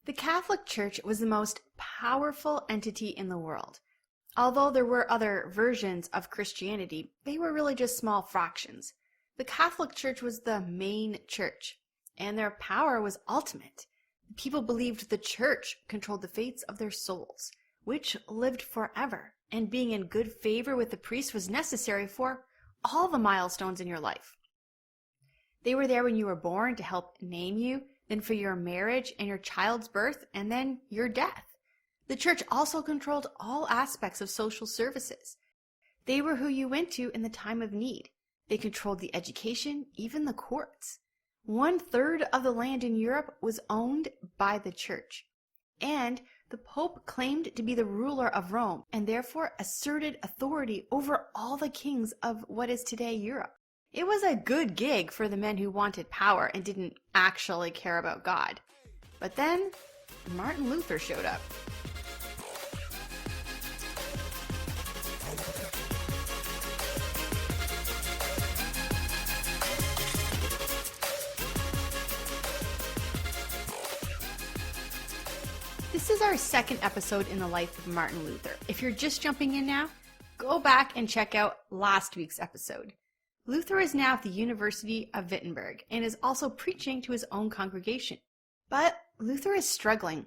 The Catholic Church was the most powerful entity in the world. Although there were other versions of Christianity, they were really just small fractions. The Catholic Church was the main church, and their power was ultimate. People believed the church controlled the fates of their souls, which lived forever, and being in good favor with the priest was necessary for all the milestones in your life. They were there when you were born to help name you, then for your marriage and your child's birth, and then your death. The church also controlled all aspects of social services. They were who you went to in the time of need. They controlled the education, even the courts. 1/3 of the land in Europe was owned by the church. And the Pope claimed to be the ruler of Rome and therefore asserted authority over all the kings of what is today Europe. It was a good gig for the men who wanted power and didn't actually care about God. But then Martin Luther showed up. This is our second episode in the life of Martin Luther. If you're just jumping in now, go back and check out last week's episode. Luther is now at the University of Wittenberg and is also preaching to his own congregation. But Luther is struggling.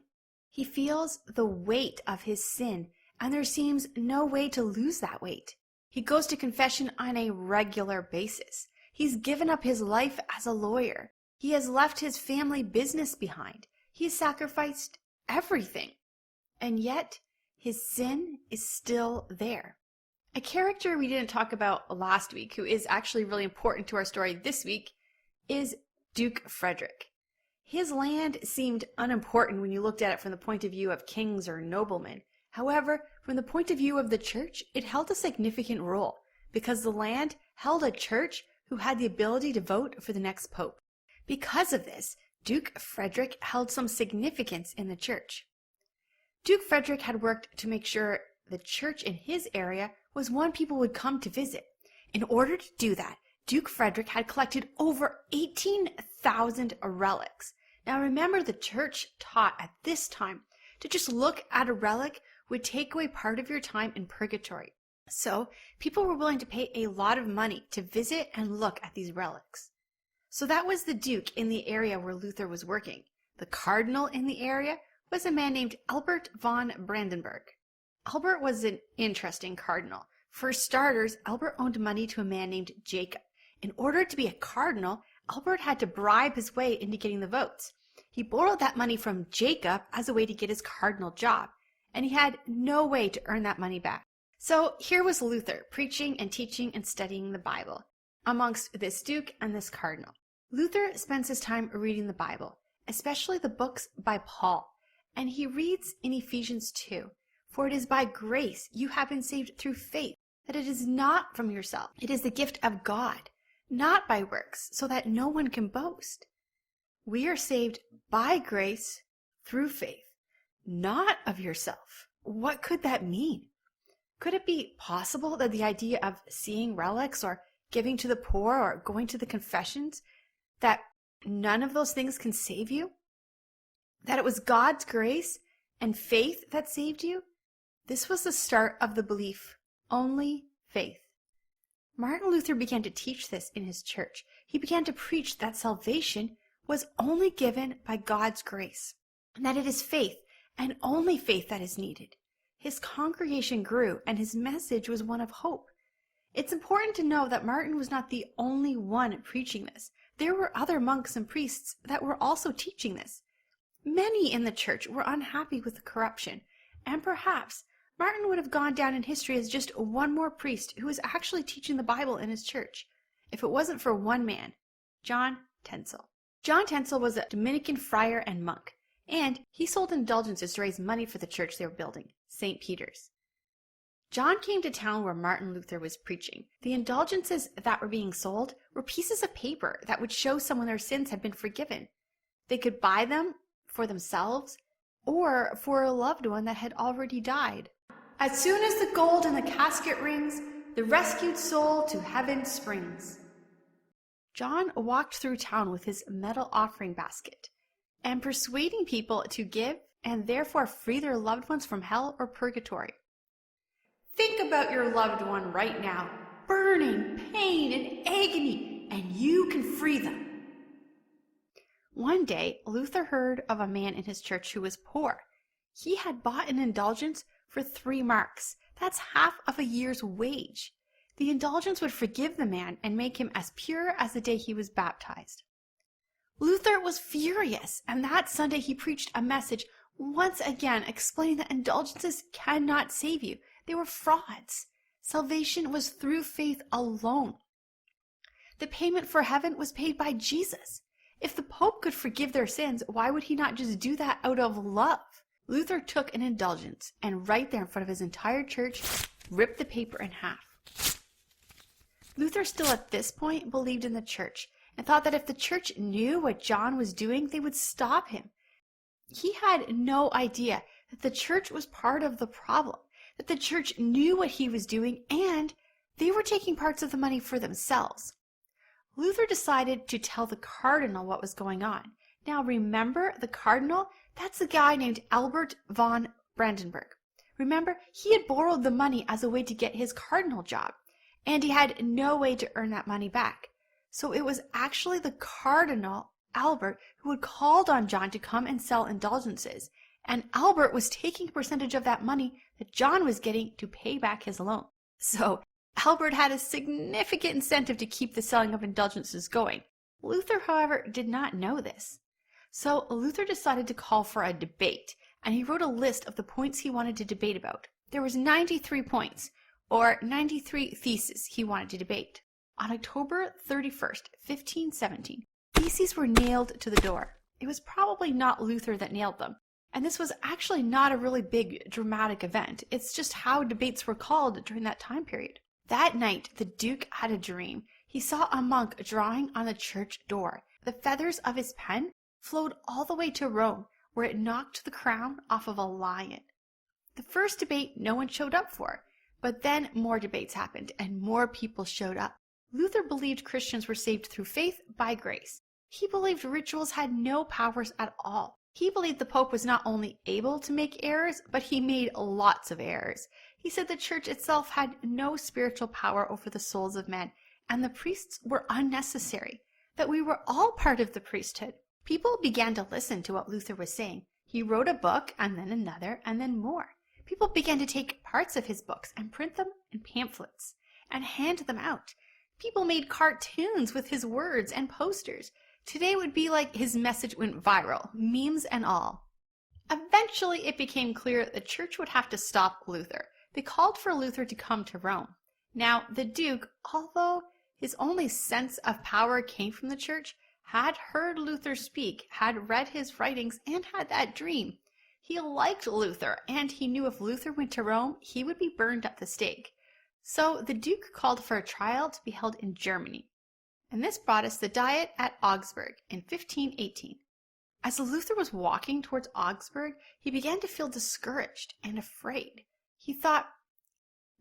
He feels the weight of his sin, and there seems no way to lose that weight. He goes to confession on a regular basis. He's given up his life as a lawyer. He has left his family business behind. He has sacrificed everything. And yet, his sin is still there. A character we didn't talk about last week, who is actually really important to our story this week, is Duke Frederick. His land seemed unimportant when you looked at it from the point of view of kings or noblemen. However, from the point of view of the church, it held a significant role because the land held a church who had the ability to vote for the next pope. Because of this, Duke Frederick held some significance in the church. Duke Frederick had worked to make sure the church in his area was one people would come to visit. In order to do that, Duke Frederick had collected over 18,000 relics. Now remember, the church taught at this time to just look at a relic would take away part of your time in purgatory. So people were willing to pay a lot of money to visit and look at these relics. So that was the duke in the area where Luther was working. The cardinal in the area was a man named Albert von Brandenburg. Albert was an interesting cardinal. For starters, Albert owed money to a man named Jacob. In order to be a cardinal, Albert had to bribe his way into getting the votes. He borrowed that money from Jacob as a way to get his cardinal job, and he had no way to earn that money back. So here was Luther, preaching and teaching and studying the Bible amongst this duke and this cardinal. Luther spends his time reading the Bible, especially the books by Paul, and he reads in Ephesians 2, "For it is by grace you have been saved through faith, that it is not from yourself. It is the gift of God, not by works, so that no one can boast." We are saved by grace through faith, not of yourself. What could that mean? Could it be possible that the idea of seeing relics or giving to the poor or going to the confessions, that none of those things can save you? That it was God's grace and faith that saved you? This was the start of the belief, only faith. Martin Luther began to teach this in his church. He began to preach that salvation was only given by God's grace, and that it is faith and only faith that is needed. His congregation grew, and his message was one of hope. It's important to know that Martin was not the only one preaching this. There were other monks and priests that were also teaching this. Many in the church were unhappy with the corruption, and perhaps Martin would have gone down in history as just one more priest who was actually teaching the Bible in his church, if it wasn't for one man, John Tencel. John Tencel was a Dominican friar and monk, and he sold indulgences to raise money for the church they were building, St. Peter's. John came to town where Martin Luther was preaching. The indulgences that were being sold were pieces of paper that would show someone their sins had been forgiven. They could buy them for themselves or for a loved one that had already died. As soon as the gold in the casket rings, the rescued soul to heaven springs. John walked through town with his metal offering basket, and persuading people to give and therefore free their loved ones from hell or purgatory. Think about your loved one right now, burning pain and agony, and you can free them. One day, Luther heard of a man in his church who was poor. He had bought an indulgence for 3 marks. That's half of a year's wage. The indulgence would forgive the man and make him as pure as the day he was baptized. Luther was furious, and that Sunday he preached a message once again explaining that indulgences cannot save you. They were frauds. Salvation was through faith alone. The payment for heaven was paid by Jesus. If the Pope could forgive their sins, why would he not just do that out of love? Luther took an indulgence and right there in front of his entire church, ripped the paper in half. Luther still at this point believed in the church and thought that if the church knew what John was doing, they would stop him. He had no idea that the church was part of the problem, that the church knew what he was doing and they were taking parts of the money for themselves. Luther decided to tell the cardinal what was going on. Now remember, the cardinal, that's a guy named Albert von Brandenburg. Remember, he had borrowed the money as a way to get his cardinal job, and he had no way to earn that money back. So it was actually the Cardinal Albert who had called on John to come and sell indulgences, and Albert was taking a percentage of that money that John was getting to pay back his loan. So Albert had a significant incentive to keep the selling of indulgences going. Luther, however, did not know this. So Luther decided to call for a debate, and he wrote a list of the points he wanted to debate about. There was 93 points, or 93 theses he wanted to debate. On October 31st, 1517, theses were nailed to the door. It was probably not Luther that nailed them, and this was actually not a really big dramatic event. It's just how debates were called during that time period. That night, the Duke had a dream. He saw a monk drawing on the church door. The feathers of his pen flowed all the way to Rome, where it knocked the crown off of a lion. The first debate no one showed up for, but then more debates happened and more people showed up. Luther believed Christians were saved through faith by grace. He believed rituals had no powers at all. He believed the Pope was not only able to make errors, but he made lots of errors. He said the church itself had no spiritual power over the souls of men, and the priests were unnecessary, that we were all part of the priesthood. People began to listen to what Luther was saying. He wrote a book, and then another, and then more. People began to take parts of his books and print them in pamphlets and hand them out. People made cartoons with his words and posters. Today would be like his message went viral, memes and all. Eventually, it became clear that the church would have to stop Luther. They called for Luther to come to Rome. Now, the Duke, although his only sense of power came from the church, had heard Luther speak, had read his writings, and had that dream. He liked Luther, and he knew if Luther went to Rome, he would be burned at the stake. So the Duke called for a trial to be held in Germany. And this brought us the Diet at Augsburg in 1518. As Luther was walking towards Augsburg, he began to feel discouraged and afraid. He thought,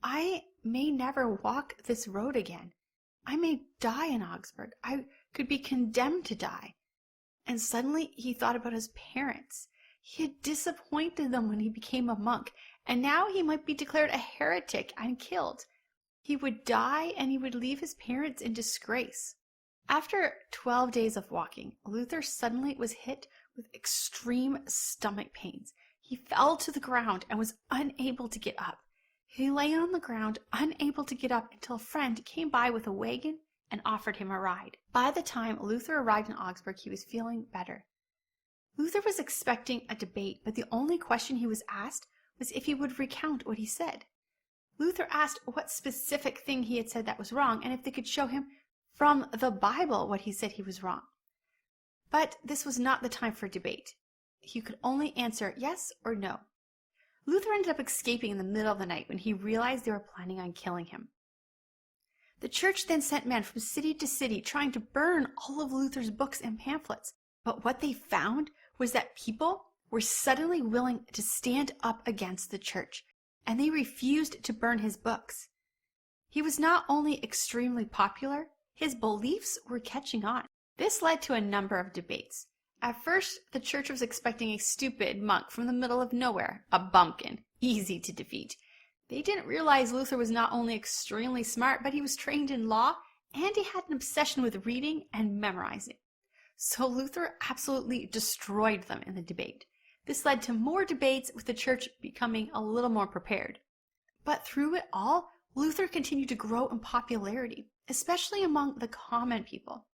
I may never walk this road again. I may die in Augsburg. I could be condemned to die. And suddenly he thought about his parents. He had disappointed them when he became a monk, and now he might be declared a heretic and killed. He would die and he would leave his parents in disgrace. After 12 days of walking, Luther suddenly was hit with extreme stomach pains. He fell to the ground and was unable to get up. He lay on the ground, unable to get up until a friend came by with a wagon and offered him a ride. By the time Luther arrived in Augsburg, he was feeling better. Luther was expecting a debate, but the only question he was asked was if he would recount what he said. Luther asked what specific thing he had said that was wrong, and if they could show him from the Bible what he said he was wrong. But this was not the time for debate. He could only answer yes or no. Luther ended up escaping in the middle of the night when he realized they were planning on killing him. The church then sent men from city to city trying to burn all of Luther's books and pamphlets. But what they found was that people were suddenly willing to stand up against the church, and they refused to burn his books. He was not only extremely popular, his beliefs were catching on. This led to a number of debates. At first, the church was expecting a stupid monk from the middle of nowhere, a bumpkin, easy to defeat. They didn't realize Luther was not only extremely smart, but he was trained in law, and he had an obsession with reading and memorizing. So Luther absolutely destroyed them in the debate. This led to more debates, with the church becoming a little more prepared. But through it all, Luther continued to grow in popularity, especially among the common people.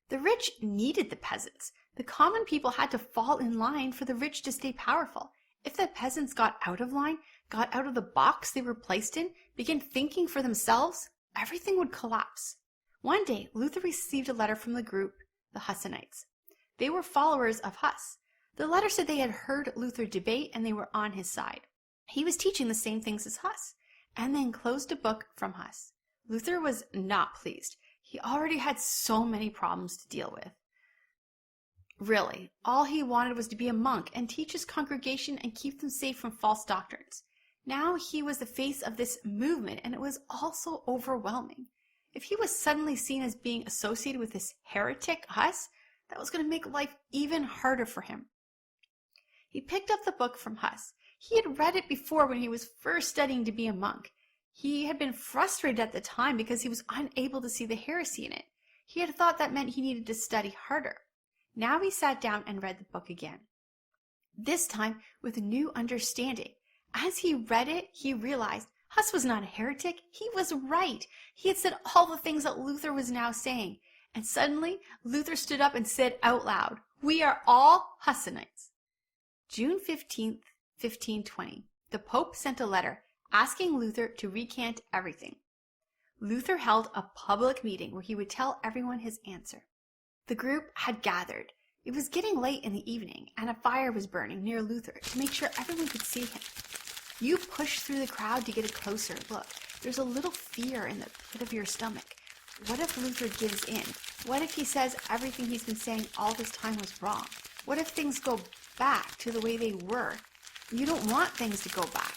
The rich needed the peasants. The common people had to fall in line for the rich to stay powerful. If the peasants got out of line, got out of the box they were placed in, began thinking for themselves, everything would collapse. One day, Luther received a letter from the group, the Hussites. They were followers of Huss. The letter said they had heard Luther debate and they were on his side. He was teaching the same things as Huss, and they enclosed a book from Huss. Luther was not pleased. He already had so many problems to deal with. Really, all he wanted was to be a monk and teach his congregation and keep them safe from false doctrines. Now he was the face of this movement, and it was also overwhelming. If he was suddenly seen as being associated with this heretic Huss, that was going to make life even harder for him. He picked up the book from Huss. He had read it before when he was first studying to be a monk. He had been frustrated at the time because he was unable to see the heresy in it. He had thought that meant he needed to study harder. Now he sat down and read the book again, this time with a new understanding. As he read it, he realized Huss was not a heretic. He was right. He had said all the things that Luther was now saying. And suddenly, Luther stood up and said out loud, "We are all Hussites." June 15th, 1520, the Pope sent a letter asking Luther to recant everything. Luther held a public meeting where he would tell everyone his answer. The group had gathered. It was getting late in the evening, and a fire was burning near Luther to make sure everyone could see him. You push through the crowd to get a closer look. There's a little fear in the pit of your stomach. What if Luther gives in? What if he says everything he's been saying all this time was wrong? What if things go back to the way they were? You don't want things to go back.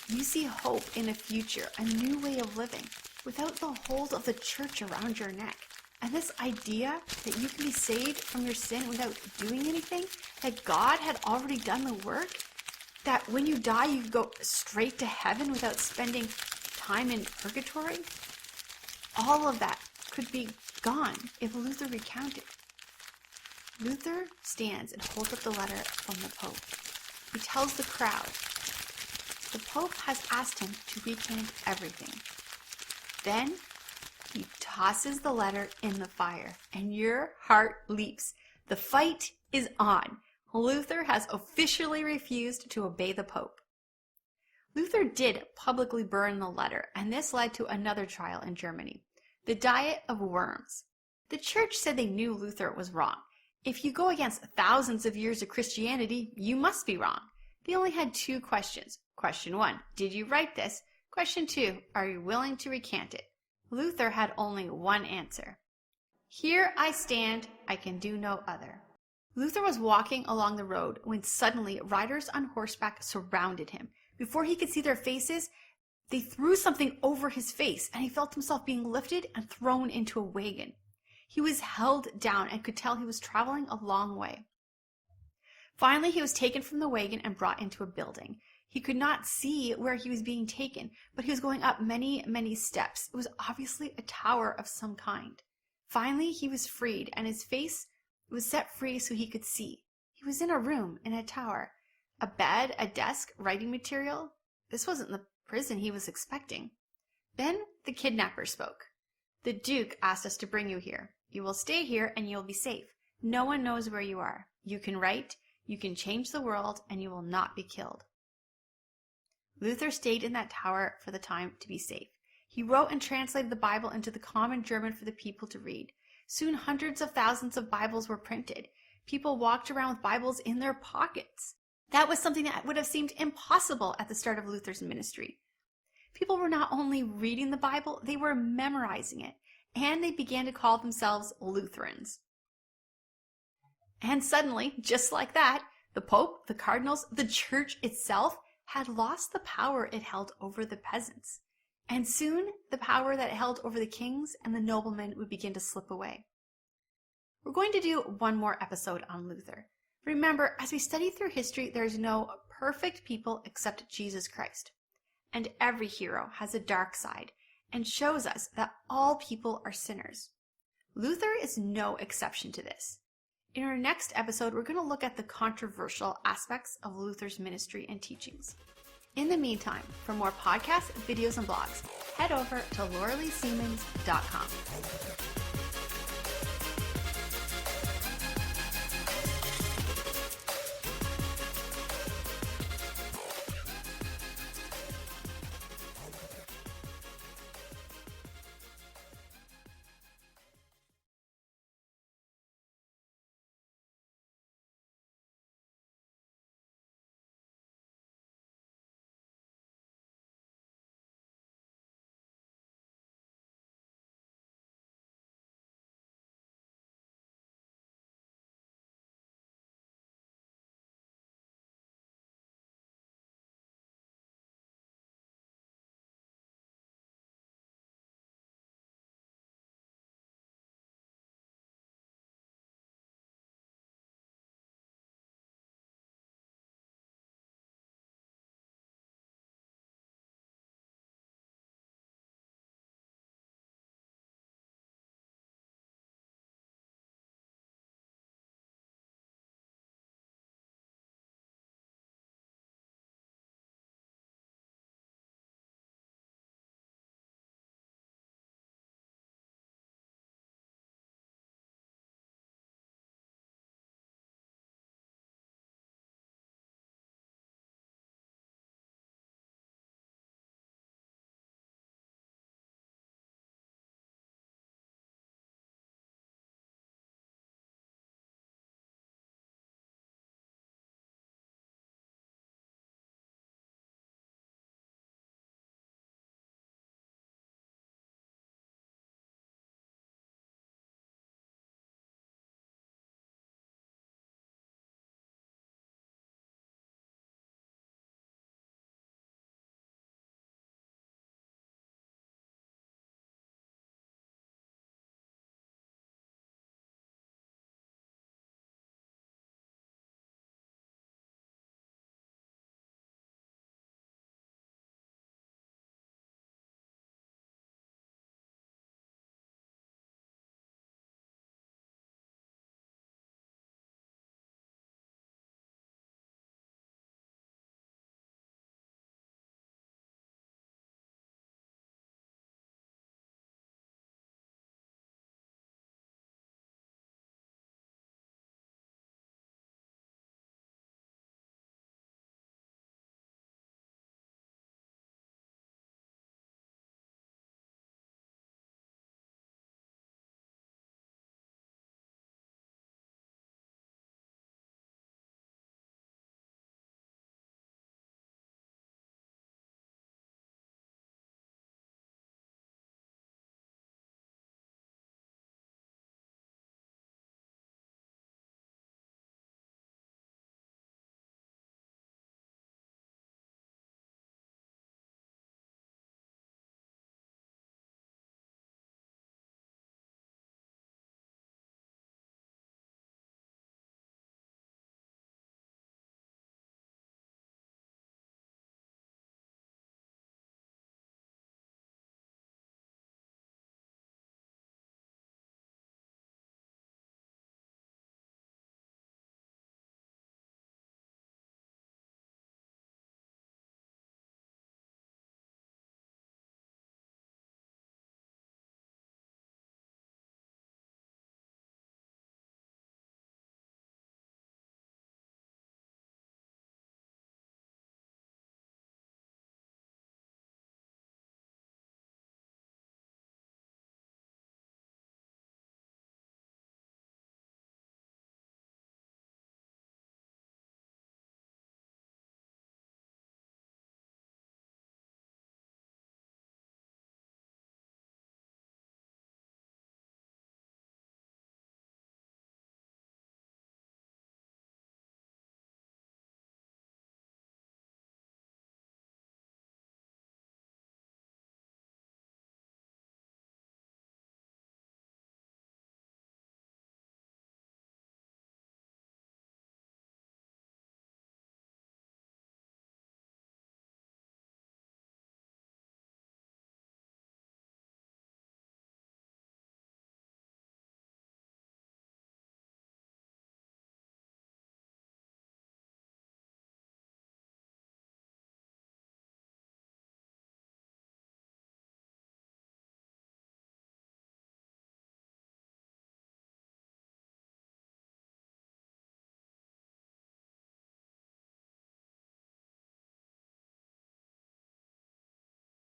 You see hope in a future, a new way of living, without the hold of the church around your neck. And this idea that you can be saved from your sin without doing anything, that God had already done the work, that when you die you go straight to heaven without spending time in purgatory, all of that could be gone if Luther recounted. Luther stands and holds up the letter from the Pope. He tells the crowd, the Pope has asked him to recant everything. Then he tosses the letter in the fire, and your heart leaps. The fight is on. Luther has officially refused to obey the Pope. Luther did publicly burn the letter, and this led to another trial in Germany, the Diet of Worms. The church said they knew Luther was wrong. If you go against thousands of years of Christianity, you must be wrong. They only had two questions. Question 1, did you write this? Question 2, are you willing to recant it? Luther had only one answer. Here I stand, I can do no other. Luther was walking along the road when suddenly riders on horseback surrounded him. Before he could see their faces, they threw something over his face, and he felt himself being lifted and thrown into a wagon. He was held down and could tell he was traveling a long way. Finally, he was taken from the wagon and brought into a building. He could not see where he was being taken, but he was going up many, many steps. It was obviously a tower of some kind. Finally, he was freed, and his face was set free so he could see. He was in a room in a tower. A bed, a desk, writing material. This wasn't the prison he was expecting. Then the kidnapper spoke. The Duke asked us to bring you here. You will stay here and you will be safe. No one knows where you are. You can write, you can change the world, and you will not be killed. Luther stayed in that tower for the time to be safe. He wrote and translated the Bible into the common German for the people to read. Soon hundreds of thousands of Bibles were printed. People walked around with Bibles in their pockets. That was something that would have seemed impossible at the start of Luther's ministry. People were not only reading the Bible, they were memorizing it, and they began to call themselves Lutherans. And suddenly, just like that, the Pope, the cardinals, the church itself had lost the power it held over the peasants. And soon, the power that it held over the kings and the noblemen would begin to slip away. We're going to do one more episode on Luther. Remember, as we study through history, there's no perfect people except Jesus Christ. And every hero has a dark side and shows us that all people are sinners. Luther is no exception to this. In our next episode, we're going to look at the controversial aspects of Luther's ministry and teachings. In the meantime, for more podcasts, videos, and blogs, head over to lauraleesiemens.com.